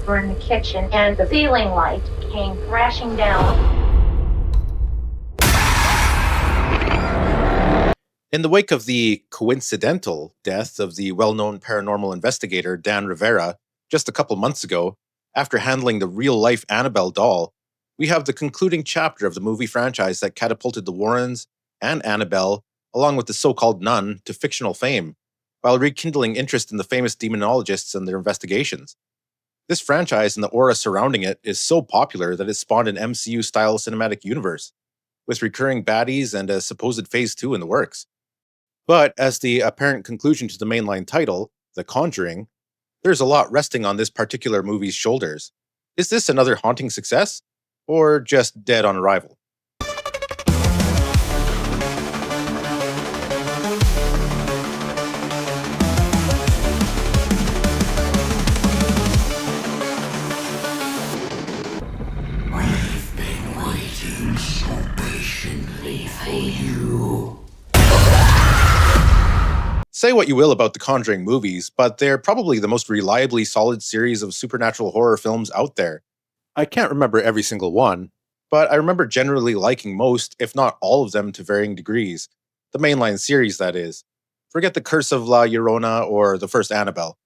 We're in the kitchen, and the ceiling light came crashing down. In the wake of the coincidental death of the well-known paranormal investigator Dan Rivera just a couple months ago, after handling the real-life Annabelle doll, we have the concluding chapter of the movie franchise that catapulted the Warrens and Annabelle, along with the so-called nun, to fictional fame, while rekindling interest in the famous demonologists and their investigations. This franchise and the aura surrounding it is so popular that it spawned an MCU-style cinematic universe, with recurring baddies and a supposed Phase 2 in the works. But as the apparent conclusion to the mainline title, The Conjuring, there's a lot resting on this particular movie's shoulders. Is this another haunting success? Or just dead on arrival? We've been waiting so patiently for you. Say what you will about the Conjuring movies, but they're probably the most reliably solid series of supernatural horror films out there. I can't remember every single one, but I remember generally liking most, if not all of them to varying degrees. The mainline series, that is. Forget the Curse of La Llorona or the first Annabelle.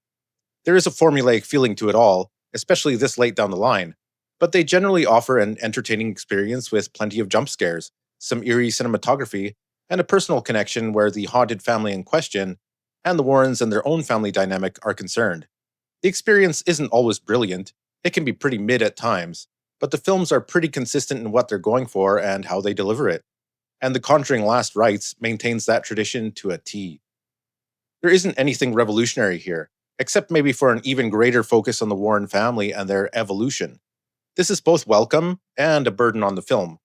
There is a formulaic feeling to it all, especially this late down the line, but they generally offer an entertaining experience with plenty of jump scares, some eerie cinematography, and a personal connection where the haunted family in question and the Warrens and their own family dynamic are concerned. The experience isn't always brilliant, it can be pretty mid at times, but the films are pretty consistent in what they're going for and how they deliver it. And The Conjuring Last Rites maintains that tradition to a T. There isn't anything revolutionary here, except maybe for an even greater focus on the Warren family and their evolution. This is both welcome and a burden on the film.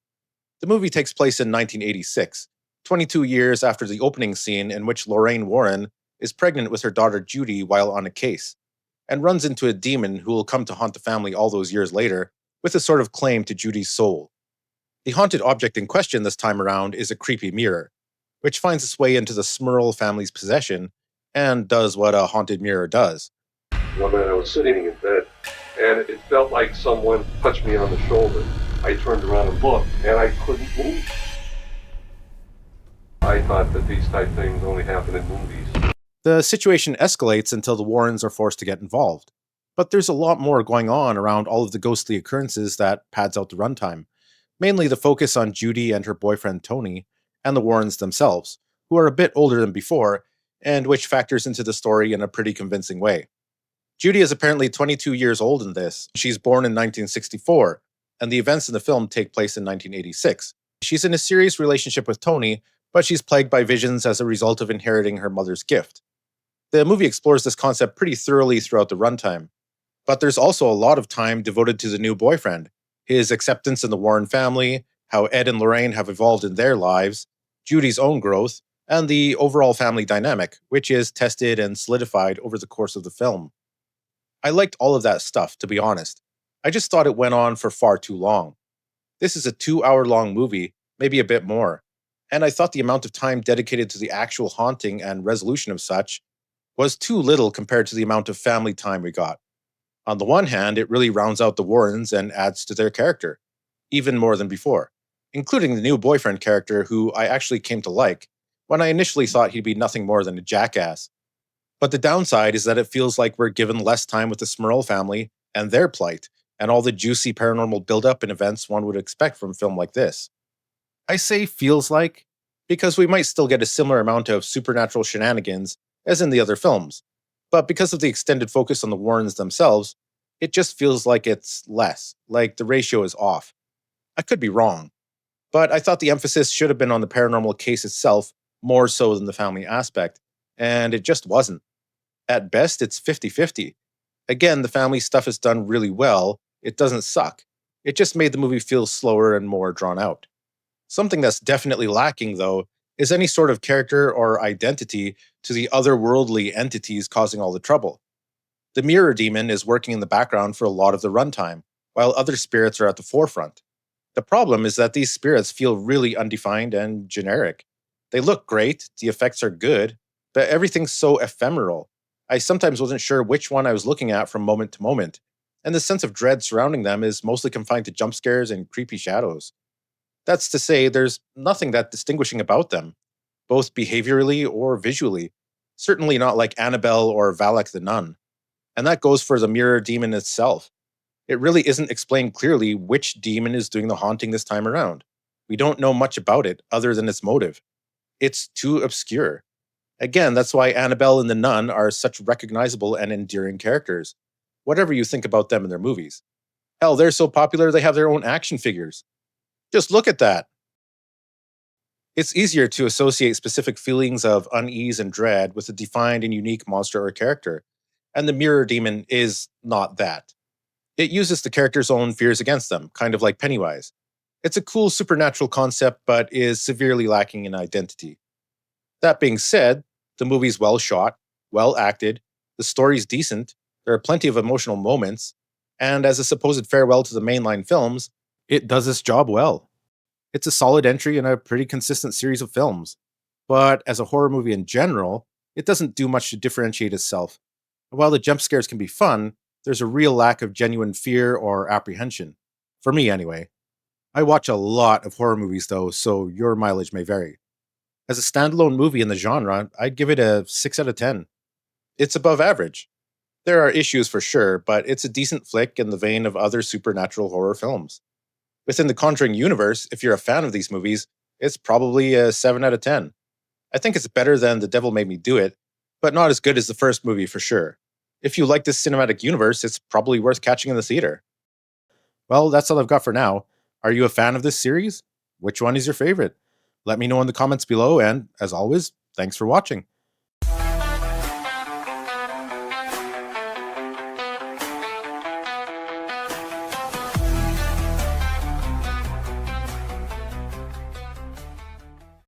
The movie takes place in 1986, 22 years after the opening scene in which Lorraine Warren is pregnant with her daughter Judy while on a case, and runs into a demon who will come to haunt the family all those years later with a sort of claim to Judy's soul. The haunted object in question this time around is a creepy mirror, which finds its way into the Smurl family's possession and does what a haunted mirror does. One night I was sitting in bed, and it felt like someone touched me on the shoulder. I turned around and looked, and I couldn't move. I thought that these type things only happen in movies. The situation escalates until the Warrens are forced to get involved. But there's a lot more going on around all of the ghostly occurrences that pads out the runtime, mainly the focus on Judy and her boyfriend Tony, and the Warrens themselves, who are a bit older than before, and which factors into the story in a pretty convincing way. Judy is apparently 22 years old in this. She's born in 1964, and the events in the film take place in 1986. She's in a serious relationship with Tony, but she's plagued by visions as a result of inheriting her mother's gift. The movie explores this concept pretty thoroughly throughout the runtime, but there's also a lot of time devoted to the new boyfriend, his acceptance in the Warren family, how Ed and Lorraine have evolved in their lives, Judy's own growth, and the overall family dynamic, which is tested and solidified over the course of the film. I liked all of that stuff, to be honest. I just thought it went on for far too long. This is a 2-hour-long movie, maybe a bit more, and I thought the amount of time dedicated to the actual haunting and resolution of such was too little compared to the amount of family time we got. On the one hand, it really rounds out the Warrens and adds to their character, even more than before, including the new boyfriend character who I actually came to like, when I initially thought he'd be nothing more than a jackass. But the downside is that it feels like we're given less time with the Smurl family and their plight, and all the juicy paranormal build-up and events one would expect from a film like this. I say feels like, because we might still get a similar amount of supernatural shenanigans as in the other films, but because of the extended focus on the Warrens themselves, it just feels like it's less, like the ratio is off. I could be wrong, but I thought the emphasis should have been on the paranormal case itself more so than the family aspect, and it just wasn't. At best, it's 50-50. Again, the family stuff is done really well, it doesn't suck. It just made the movie feel slower and more drawn out. Something that's definitely lacking, though, is any sort of character or identity to the otherworldly entities causing all the trouble. The mirror demon is working in the background for a lot of the runtime, while other spirits are at the forefront. The problem is that these spirits feel really undefined and generic. They look great, the effects are good, but everything's so ephemeral. I sometimes wasn't sure which one I was looking at from moment to moment. and the sense of dread surrounding them is mostly confined to jump scares and creepy shadows. That's to say, there's nothing that distinguishing about them, both behaviorally or visually. Certainly not like Annabelle or Valak the Nun. And that goes for the mirror demon itself. It really isn't explained clearly which demon is doing the haunting this time around. We don't know much about it other than its motive. It's too obscure. Again, that's why Annabelle and the Nun are such recognizable and endearing characters, whatever you think about them in their movies. Hell, they're so popular they have their own action figures. Just look at that. It's easier to associate specific feelings of unease and dread with a defined and unique monster or character, and the mirror demon is not that. It uses the character's own fears against them, kind of like Pennywise. It's a cool supernatural concept, but is severely lacking in identity. That being said, the movie's well shot, well acted, the story's decent, there are plenty of emotional moments, and as a supposed farewell to the mainline films, it does its job well. It's a solid entry in a pretty consistent series of films, but as a horror movie in general, it doesn't do much to differentiate itself. While the jump scares can be fun, there's a real lack of genuine fear or apprehension. For me, anyway. I watch a lot of horror movies, though, so your mileage may vary. As a standalone movie in the genre, I'd give it a 6 out of 10. It's above average. There are issues for sure, but it's a decent flick in the vein of other supernatural horror films. Within the Conjuring universe, if you're a fan of these movies, it's probably a 7 out of 10. I think it's better than The Devil Made Me Do It, but not as good as the first movie for sure. If you like this cinematic universe, it's probably worth catching in the theater. Well, that's all I've got for now. Are you a fan of this series? Which one is your favorite? Let me know in the comments below, and as always, thanks for watching.